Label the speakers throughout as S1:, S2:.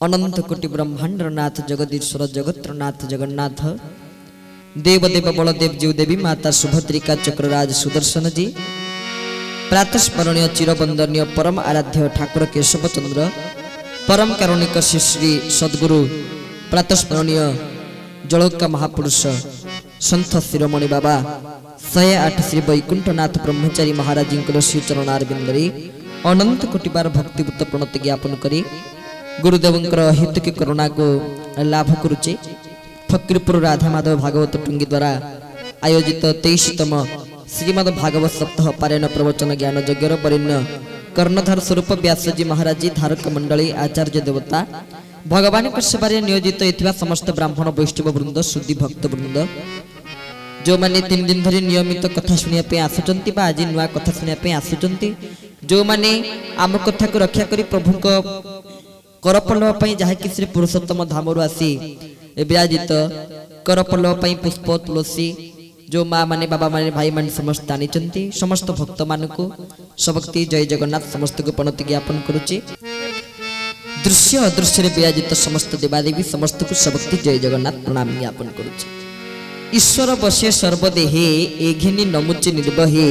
S1: अनंत कोटि ब्रह्मांड नाथ जगदीश्वर जगत्र नाथ जगन्नाथ देवदेव बलदेव जीव देवी माता सुभद्रिका चक्रराज सुदर्शन जी प्रातस्मरणीय चिरवंदनीय परम आराध्य ठाकुर केशव चंद्र परम कारुणिक श्री श्री सद्गुरु प्रातस्मरणीय जलोका महापुरुष संत शिरोमणि बाबा 108 श्री वैकुंठनाथ ब्रह्मचारी महाराज श्री चरणारविंदरे अनंत कोटि बार भक्तिपूत प्रणति ज्ञापन करी गुरुदेवंकर हित की करुणा को लाभ करुचे। फकीरपुर राधा माधव भागवत टुंगी द्वारा आयोजित 23तम श्रीमद भागवत सप्ताह पारायण प्रवचन ज्ञान यज्ञ वरिण्य कर्णधार स्वरूप व्यासजी महाराज जी धारक मंडली आचार्य देवता भगवान सेवारे नियोजित होता समस्त ब्राह्मण वैष्णव वृंद शुद्धि भक्त वृंद जो माने 3 दिन धरी नियमित कथा शुणा आसुचंती आज नुआ कथा शुणा आसुचंती जो माने आम कथा को रक्षा करी प्रभु को करपल्लव जहाँ कि श्री पुरुषोत्तम धामरू आसी विराजित करपल्लव पुष्प तुलसी जो माँ माने बाबा माने भाई माने समस्त आनी समस्त भक्त मान को सबक्ति जय जगन्नाथ समस्त को प्रणति ज्ञापन करुचे। दृश्य अदृश्य विराजित समस्त देवादेवी समस्त को सबक्ति जय जगन्नाथ प्रणाम ज्ञापन करुचे। ईश्वर बसे सर्वदेहे एघेनी नमुचे निर्वहे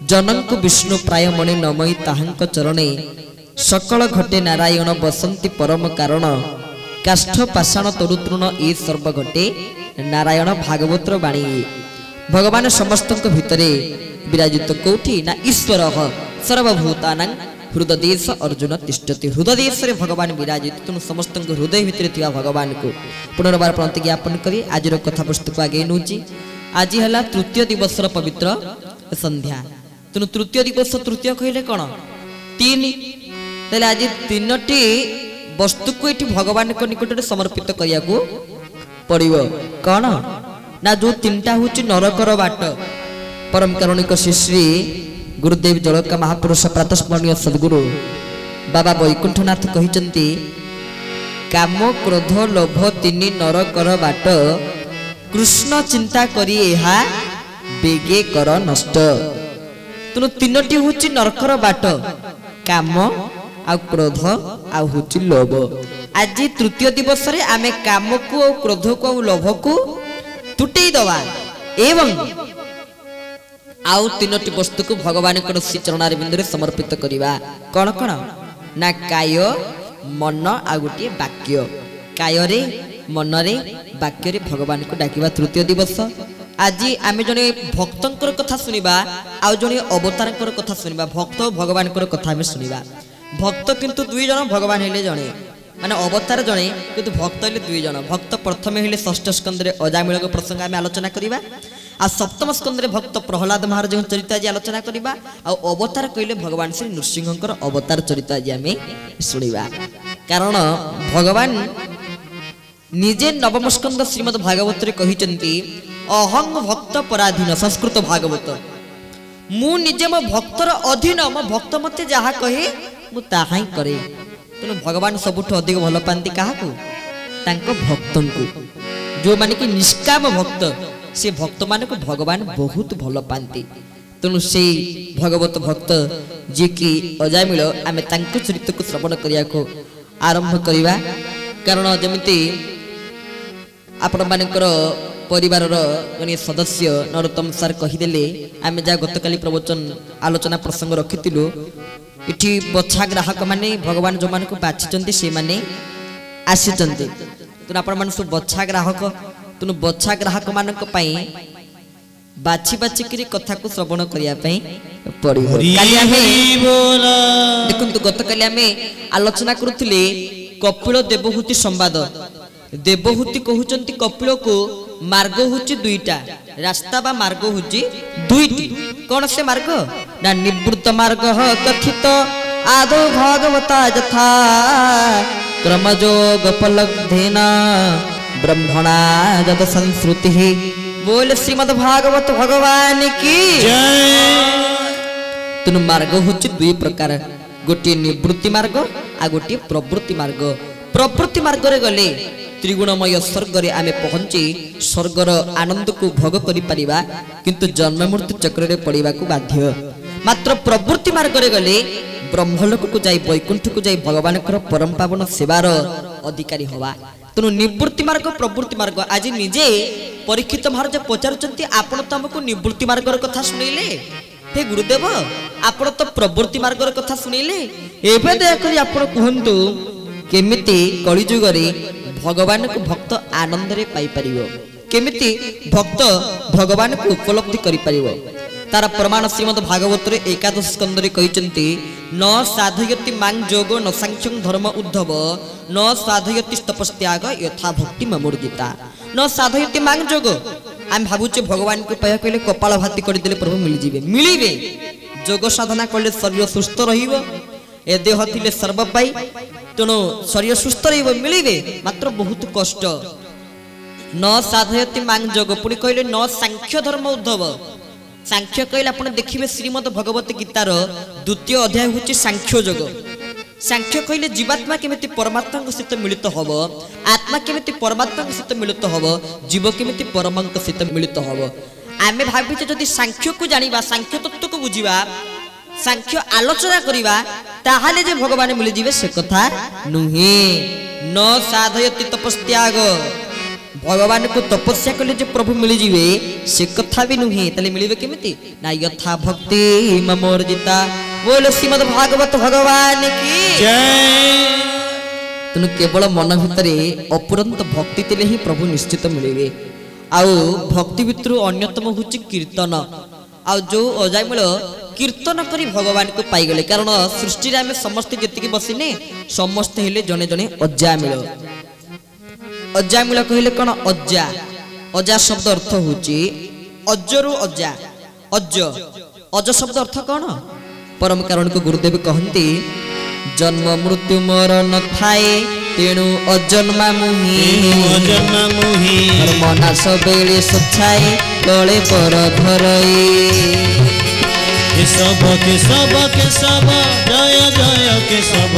S1: जनक विष्णु प्राय मणि नमई ताहांक चरणे सकल घटे नारायण बसंती परम कारण काष्ठ पाषाण तरुतृण ए सर्व घटे नारायण भागवतर बाणी भगवान समस्त भितरे विराजित कौटी ना ईश्वर सर्वभूतानां हृदय अर्जुन तिष्ठति हृदय भगवान विराजित तेणु समस्त हृदय भितर भगवान को पुनर्बार प्रणति ज्ञापन करी आज कथा वस्तु को आगे नौची। आज है तृतीय दिवस पवित्र संध्या तेणु तृतीय दिवस तृतीय कहले कौन 3 तेल आज 3टी वस्तु को ये भगवान को निकट में समर्पित करिया को पड़िबो कौन ना जो 3टा हूँ नरकर बाट परम कारुणिक श्री श्री गुरुदेव जलोका महापुरुष प्रातस्मरणीय सद्गुरु बाबा वैकुंठनाथ कहिचंती काम क्रोध लोभ 3 नरकर बाट कृष्ण चिंता करी एहा बेगे कर नष्ट तेणु 3टी हूँ नरकर बाट काम आ क्रोध आ हुची लोभ आज तृतीय दिवस रे आमे काम को क्रोध को लोभ को तुटई दवा एवं आउ 3टी वस्तु को भगवान को श्री चरणारविंद रे समर्पित करिवा कौन कौन ना काय मन आ गोटे वाक्य काय रे मन रे वाक्य रे भगवान को डाकिवा तृतीय दिवस आज आमे जने भक्तंकर कथा सुनिबा आ जने अवतारकर कथा सुनिबा भक्त भगवान को कथा आमे सुनिबा भक्त किंतु 2 जन भगवान हेले जने माने अवतार जने किंतु भक्त हेले 2 जन भक्त प्रथमे हेले षष्ठ स्कंद रे अजामिल को प्रसंग आमे आलोचना करिबा आ सप्तम स्कंद रे भक्त प्रहलाद महाराज चरित आज आलोचना करिबा आ अवतार कहले भगवान श्री नृसिंहकर अवतार चरित आज आमे सुनिबा कारण भगवान निजे नवम स्कंद श्रीमद् भागवत रे कहिचंती अहं भक्त पराधीन संस्कृत भागवत मु निजे मो भक्तर अधीन मो भक्त मते जहा कहे मु ताहा ही करे तेणु भगवान सबुठ अधिक भल पाती क्या भक्त को जो माने कि निष्काम भक्त से भक्त मान को भगवान बहुत भल पाती तेणु से भगवत भक्त जी की अजामिल आम चरित्र को श्रवण करने को आरंभ करवा कारण जमी आपण मानकर परिवार जने सदस्य नरोत्तम सार कहीदेले आम जहाँ गतकाली प्रवचन आलोचना प्रसंग रखिलु इठी बछा ग्राहक माने भगवान जो मान को बाछिचंती से माने आसीचंती तेणु आपण मान सब बछा ग्राहक तेणु बछा ग्राहक मान को पई बाछि बाछि करी कथा को श्रवण करिया पई पड़िबो काली आमे देखंतु गतकाली आमे आलोचना करूथिले कपिल देवहूति संवाद देवहूति कहउचंती कपिल को मार्ग होची 2टा रास्ता बा मार्ग होची 2टी कौन से मार्ग ना निवृत्त मार्ग कथित आदो भागवता यथा क्रमजोग पलब्धेना ब्रह्मणा जद संस्कृति बोल श्रीमद् भागवत भगवान की जय। तेणु मार्ग होची 2 प्रकार गोटे निवृत्ति मार्ग आ गोटे प्रवृत्ति मार्ग प्रवृत्ति मार्ग रे गले त्रिगुणमय स्वर्ग रे आमे पहुंची स्वर्गर आनंद को भोग करि परिबा किंतु जन्म मृत्यु चक्र रे पड़िबा को बाध्य मात्र प्रवृत्ति मार्ग रे गले ब्रह्मलोक को जाई वैकुंठ को जाई भगवान परम पावन सेवार अधिकारी हवा। तेणु निवृत्ति मार्ग प्रवृत्ति मार्ग आज निजे परीक्षित महाराज पचारुचंती आपण तो हमको निवृत्ति मार्गर कथा सुनैले हे गुरुदेव आपण तो प्रवृत्ति मार्गर कथा सुनैले एबे दयाकरी आपण कहंतु केमिति कलिजुग रे भगवान को भक्त आनंद रे पाई परिवो केमिति भक्त भगवान को उपलब्धि करि परिवो तार प्रमाण श्रीमद भागवत रे एकादश स्कंद रे कहिचंती न साधयति मां जोगो न सांख्यं धर्म उद्धव न साधयति तपस्त्याग यथा भक्ति ममूर्जिता न साधयति मां जोगो हम भाबुचे भगवान को पाया कहले कपाल भाती कर देले प्रभु मिल जिवे मिलिबे जोग साधना करले शरीर सुस्थ रहिबो ए देह थिले सर्व पाई तेणु शरीर सुस्थ रहिबो मिलिबे मात्र बहुत कष्ट न साधयति मां जोगो पुनी कहले न सांख्य धर्म उद्धव सांख्य कहले आपण देखिबे श्रीमद भगवत गीतार द्वितीय अध्याय होची सांख्य योग सांख्य कहले जीवात्मा केमिति परमात्मा सहित मिलित हबो आत्मा केमिति परमात्मा सहित मिलित हबो जीव केमिति परमात्मा सहित मिलित हबो आमे भाबिचे जदि सांख्य को जानिबा सांख्य तत्व को बुझिबा सांख्य आलोचना करिबा ताहाले जे भगवान मिलि जिवे से कथा नुहे न साधयति तपस्त्याग भगवान को तपस्या कले जो प्रभु मिल जिवे से कथा भी नुहे तले मिलिबे केमिति ना यथा भक्ति ममोर्जिता बोलो श्रीमद भागवत भगवान की जय। तनु केवल मन भितरे अपुरंत भक्ति तेले ही प्रभु निश्चित मिलिबे आउ भक्ति भितरु अन्यतम होची कीर्तन आउ जो अजायमूल कीर्तन करी भगवान को पाई गले कारण सृष्टि रे हमें समस्त जतिके बसिने समस्त हेले जने जने अजायमूल अजायमूल कहले कौन अजा अजा शब्द अर्थ होची अजरु अजा अज अज शब्द अर्थ कौन परम कारण को गुरुदेव कहती जन्म मृत्यु मरण थाए तेणु अजन्मा मुहि मनास बेले सछाए तले पर धरई
S2: केशव केशव केशव जय जय केशव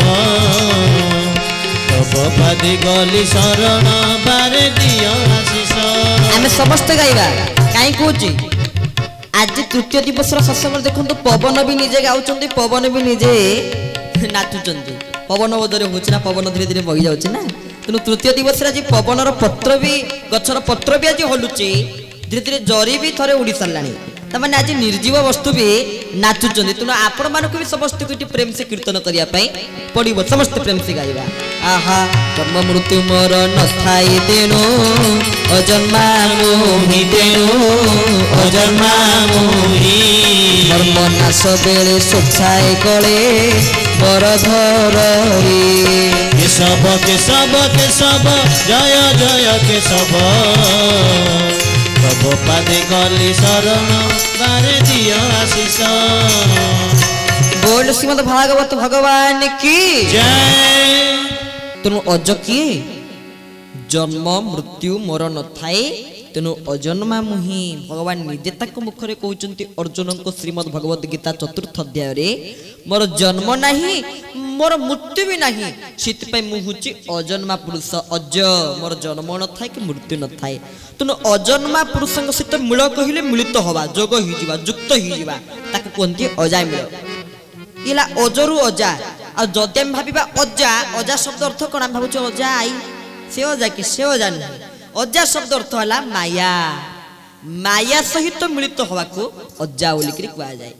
S2: पादी गली शरण बारे दियो आशीष
S1: आमे समस्त गाइबा काई कहूची आज तृतीय दिवस सत्संग देखो पवन भी निजे गाउचंदी पवन भी निजे नाचुचंदी पवन बदरे होची ना पवन धीरे धीरे बही जाउची ना तेणु तृतीय दिवस आज पवनर पत्र भी गछर पत्र भी आज हलुची धीरे धीरे जरी भी थरे उड़ी सारलानी तमाने आज निर्जीव वस्तु भी नाचुचंदी तेणु आपण मानक भी समस्त कोटी प्रेम से कीर्तन करिया पई पड़िबो समस्त प्रेम से गाइबा आहा जन्म मृत्यु मरण थाई तेणु अजन्मा मोहि तेणु
S2: अजन्मा मोहि
S1: मर्म नाश बेले सोछाए गले बर धरई
S2: केशव केशव केशव जय जय केशव सब पादे गली शरण बारे दियो आशीष
S1: बोल श्रीमद भागवत भगवान की
S2: जय।
S1: तेणु अज किए जन्म मृत्यु मरण थाए तेणु अजन्मा मुहि भगवान निजे ताक मुखरे कहउचंती अर्जुन को श्रीमद भगवत गीता चतुर्थ अध्याय रे मोर जन्म नाही मोर मृत्यु भी नाही सित पे मु हुची अजन्मा पुरुष अज मोर जन्म न थाए कि मृत्यु न थाए तेणु अजन्मा पुरुष सहित मिल कहले मिलित हवा जोग ही जिवा युक्त ही जिवा ताक कोनती अजाय मिल इला अजरु अजा आ जदि हम भाबिबा अजा अजा शब्द अर्थ कोन हम भाबुछ अजा आई से अजा कि से अजा नहीं अजा शब्द अर्थ हला माया माया सहित मिलित हवा को अजा बोली करी कुआ जाय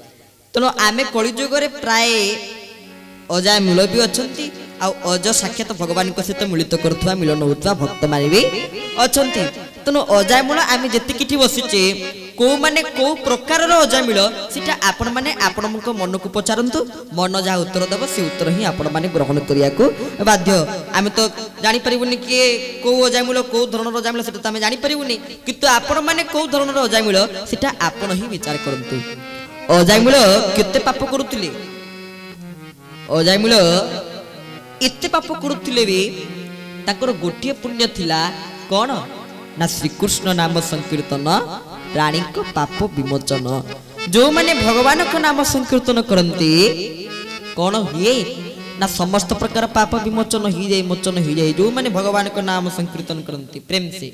S1: तेणु आमे कलिजुग रे प्राय अजा मिल भी अछंती आ अज साक्षात भगवान को सहित मिलित करथुवा मिलन होतुवा भक्त माने भी अछंती तेणु अजा मूल आमे जेतिकिठी बसिचे को माने को प्रकार अजा मिल सीटा आपण माने आपण मन को पचारंतु मन जहाँ उत्तर देव से उत्तर ही आपण माने ग्रहण करिया को बाध्य आमे तो जानि परिबुनी कि को अजा मिल को धरणर अजा मिल सेटा त आमे जानि परिबुनी किंतु आपण माने को धरणर अजा मिल सीटा आपण ही विचार करंतु अजा मिल केते पाप करूतिले अजा मिल एते पाप करूतिले भी ताकर गोटिए पुण्य थिला कोन ना श्रीकृष्ण नाम संकीर्तन प्राणी को पाप विमोचन जो माने भगवान को नाम संकीर्तन करती कौन हुए ना समस्त प्रकार पाप विमोचन ही जाए मोचन ही जाए जो माने भगवान को नाम संकीर्तन करती प्रेम से